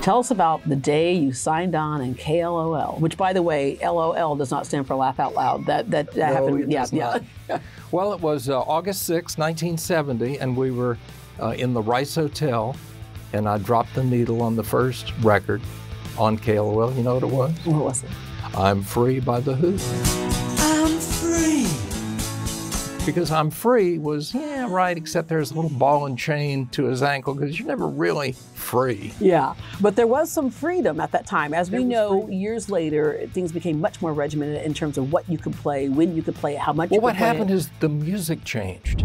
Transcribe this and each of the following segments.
Tell us about the day you signed on in KLOL, which, by the way, LOL does not stand for laugh out loud. That no, happened. It does not. Well, it was August 6, 1970, and we were in the Rice Hotel, and I dropped the needle on the first record on KLOL. You know what it was? What was it? I'm Free by The Who. I'm free. Because I'm free was, yeah, right, except there's a little ball and chain to his ankle because you're never really free. Yeah, but there was some freedom at that time. As we know, years later, things became much more regimented in terms of what you could play, when you could play it, how much you could play it. Well, what happened is the music changed.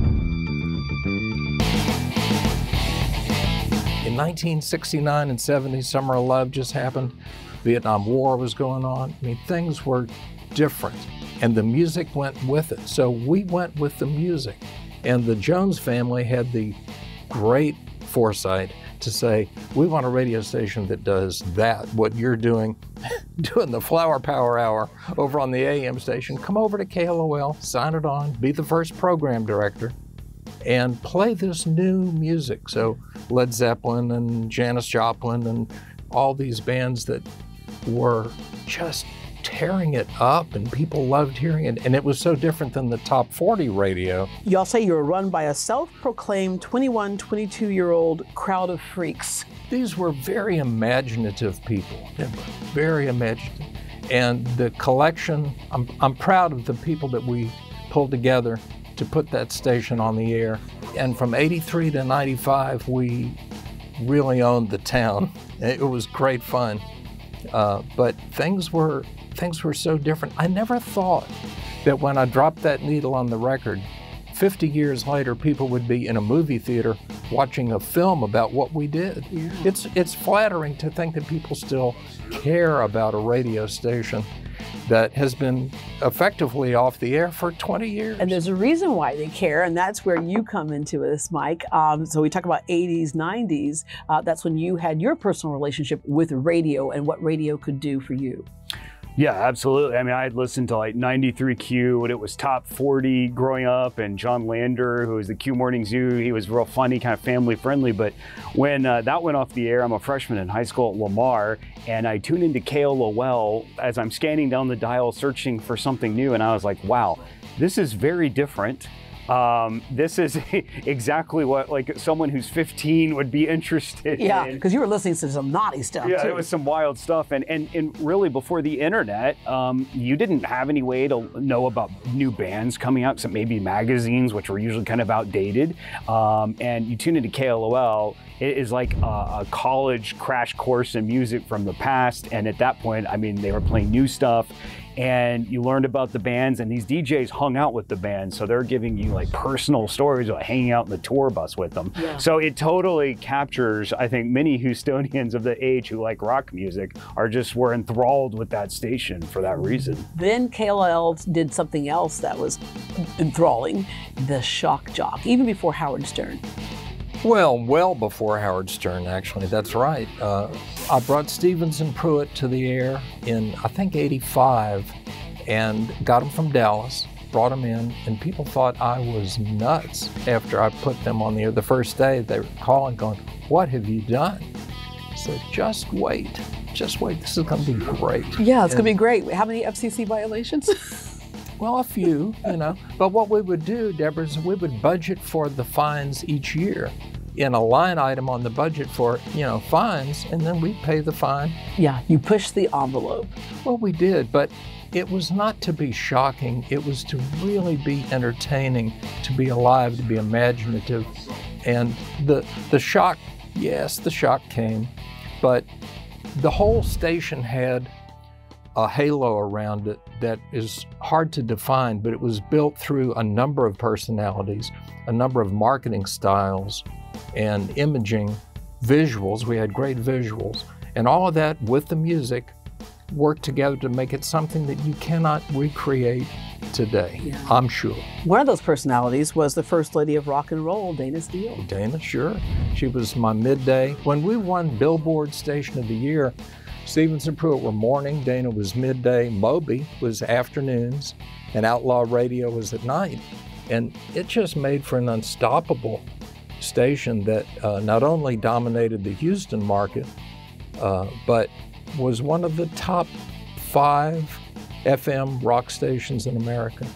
In 1969 and 70, Summer of Love just happened. Vietnam War was going on. I mean, things were different, and the music went with it. So we went with the music. And the Jones family had the great foresight to say, we want a radio station that does that, what you're doing, doing the Flower Power Hour over on the AM station. Come over to KLOL, sign it on, be the first program director, and play this new music. So Led Zeppelin and Janis Joplin and all these bands that were just tearing it up, and people loved hearing it, and it was so different than the top 40 radio. Y'all say you were run by a self-proclaimed 21, 22-year-old crowd of freaks. These were very imaginative people, very imaginative. And the collection, I'm proud of the people that we pulled together to put that station on the air. And from 83 to 95, we really owned the town. It was great fun. But things were so different. I never thought that when I dropped that needle on the record, 50 years later, people would be in a movie theater watching a film about what we did. Yeah. It's flattering to think that people still care about a radio station that has been effectively off the air for 20 years. And there's a reason why they care, and that's where you come into this, Mike. So we talk about 80s, 90s. That's when you had your personal relationship with radio and what radio could do for you. Yeah, absolutely. I mean, I had listened to like 93Q when it was top 40 growing up, and John Lander, who was the Q Morning Zoo, he was real funny, kind of family friendly. But when that went off the air, I'm a freshman in high school at Lamar, and I tuned into KLOL as I'm scanning down the dial searching for something new, and I was like, wow, this is very different. This is exactly what like someone who's 15 would be interested in. Yeah, because you were listening to some naughty stuff. Yeah, too. It was some wild stuff. And really before the internet, you didn't have any way to know about new bands coming out, except maybe magazines, which were usually kind of outdated. And you tune into KLOL, it is like a college crash course in music from the past. And at that point, I mean, they were playing new stuff. And you learned about the bands, and these DJs hung out with the bands, so they're giving you like personal stories about hanging out in the tour bus with them. Yeah. So it totally captures, I think, many Houstonians of the age who like rock music were enthralled with that station for that reason. Then KLOL did something else that was enthralling, the shock jock, even before Howard Stern. Well before Howard Stern, actually, that's right. I brought Stevens and Pruitt to the air in, I think, 85, and got them from Dallas, brought them in, and people thought I was nuts after I put them on the air. The first day, they were calling, going, what have you done? I said, just wait, this is going to be great. Yeah, it's going to be great. How many FCC violations? Well, a few, you know. But what we would do, Deborah, is we would budget for the fines each year in a line item on the budget for, fines, and then we pay the fine. Yeah, you push the envelope. Well, we did, but it was not to be shocking. It was to really be entertaining, to be alive, to be imaginative. And the shock, yes, the shock came, but the whole station had a halo around it that is hard to define, but it was built through a number of personalities, a number of marketing styles, and imaging, visuals. We had great visuals, and all of that with the music worked together to make it something that you cannot recreate today, yeah. I'm sure. One of those personalities was the first lady of rock and roll, Dana Steele. Dana, sure. She was my midday. When we won Billboard Station of the Year, Stevens and Pruitt were morning, Dana was midday, Moby was afternoons, and Outlaw Radio was at night. And it just made for an unstoppable station that not only dominated the Houston market, but was one of the top 5 FM rock stations in America.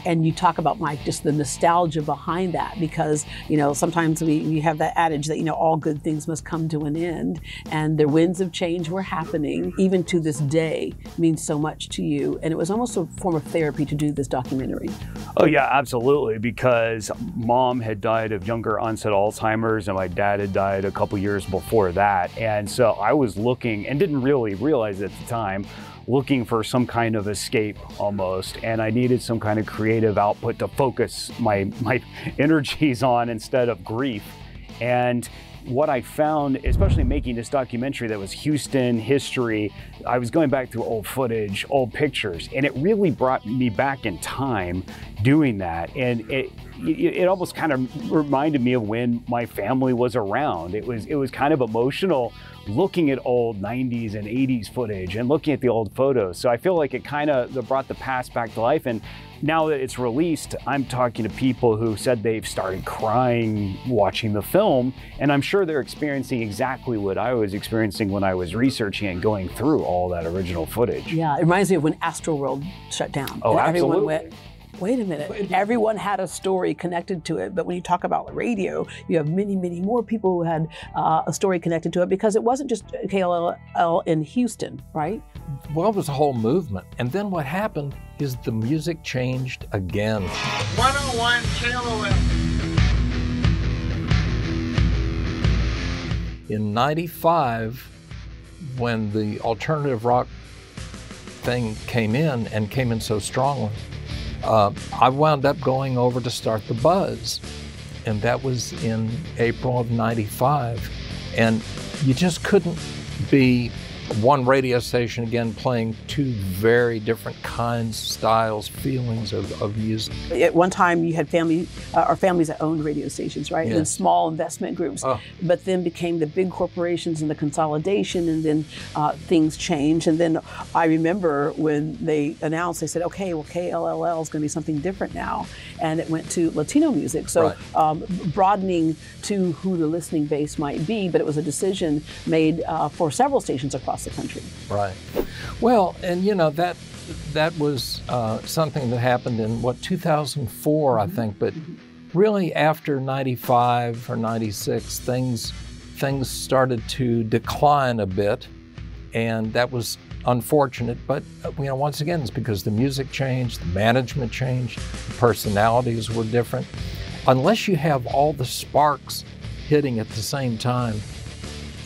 And you talk about, Mike, just the nostalgia behind that, because, you know, sometimes we have that adage that, you know, all good things must come to an end, and the winds of change were happening, even to this day, means so much to you. And it was almost a form of therapy to do this documentary. Oh yeah, absolutely, because Mom had died of younger onset Alzheimer's and my dad had died a couple years before that. And so I was looking, and didn't really realize at the time, looking for some kind of escape almost, and I needed some kind of creative output to focus my energies on instead of grief. And what I found, especially making this documentary that was Houston history, I was going back through old footage, old pictures, and it really brought me back in time doing that. And it almost kind of reminded me of when my family was around. It was kind of emotional looking at old 90s and 80s footage and looking at the old photos. So I feel like it kind of brought the past back to life. And now that it's released, I'm talking to people who said they've started crying watching the film, and I'm sure they're experiencing exactly what I was experiencing when I was researching and going through all that original footage. Yeah, it reminds me of when Astroworld shut down. Oh, and everyone absolutely. went, wait a minute, everyone had a story connected to it, but when you talk about radio, you have many, many more people who had a story connected to it, because it wasn't just KLOL in Houston, right? Well, it was a whole movement. And then what happened is the music changed again. 101 KLOL. In '95, when the alternative rock thing came in so strongly, I wound up going over to start the Buzz, and that was in April of '95. And you just couldn't be one radio station again playing 2 very different kinds, styles, feelings of music. At one time you had families that owned radio stations, right? Yes. And small investment groups, but then became the big corporations and the consolidation, and then things changed. And then I remember when they announced, they said, okay, well, KLOL is going to be something different now. And it went to Latino music. So broadening to who the listening base might be, but it was a decision made for several stations across the country. Right. Well, and you know, that was something that happened in 2004, I think, but really after '95 or '96, things started to decline a bit, and that was unfortunate. But you know, once again, it's because the music changed, the management changed, the personalities were different. Unless you have all the sparks hitting at the same time,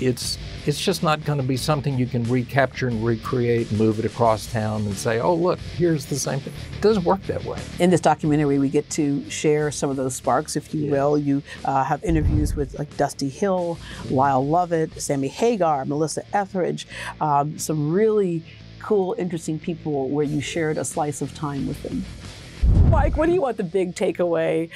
it's just not going to be something you can recapture and recreate and move it across town and say, oh, look, here's the same thing. It doesn't work that way. In this documentary, we get to share some of those sparks, if you will. You have interviews with like Dusty Hill, Lyle Lovett, Sammy Hagar, Melissa Etheridge, some really cool, interesting people where you shared a slice of time with them. Mike, what do you want the big takeaway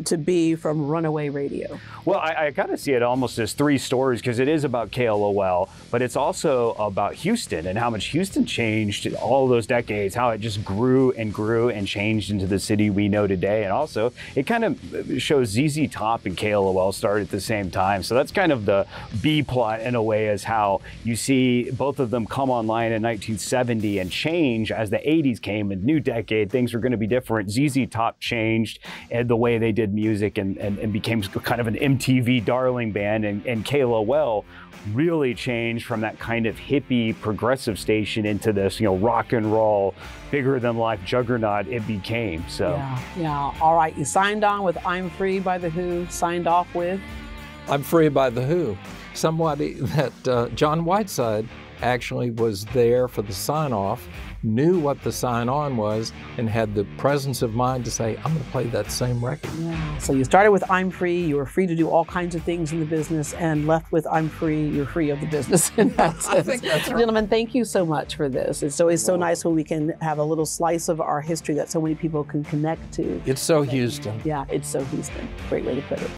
to be from Runaway Radio? Well, I kind of see it almost as 3 stories, because it is about KLOL, but it's also about Houston and how much Houston changed all those decades, how it just grew and grew and changed into the city we know today. And also, it kind of shows ZZ Top and KLOL started at the same time. So that's kind of the B plot in a way, as how you see both of them come online in 1970 and change as the 80s came, a new decade, things were going to be different. ZZ Top changed and the way they did music and became kind of an MTV darling band, and KLOL really changed from that kind of hippie progressive station into this, you know, rock and roll, bigger than life juggernaut it became. So yeah. All right, you signed on with I'm Free by The Who, signed off with I'm Free by The Who. Somebody that John Whiteside actually was there for the sign-off, knew what the sign-on was, and had the presence of mind to say, I'm going to play that same record. Yeah. So you started with I'm Free, you were free to do all kinds of things in the business, and left with I'm Free, you're free of the business. I think that's right. Gentlemen, thank you so much for this. It's always so nice when we can have a little slice of our history that so many people can connect to. It's so Houston. Yeah, it's so Houston. Great way to put it.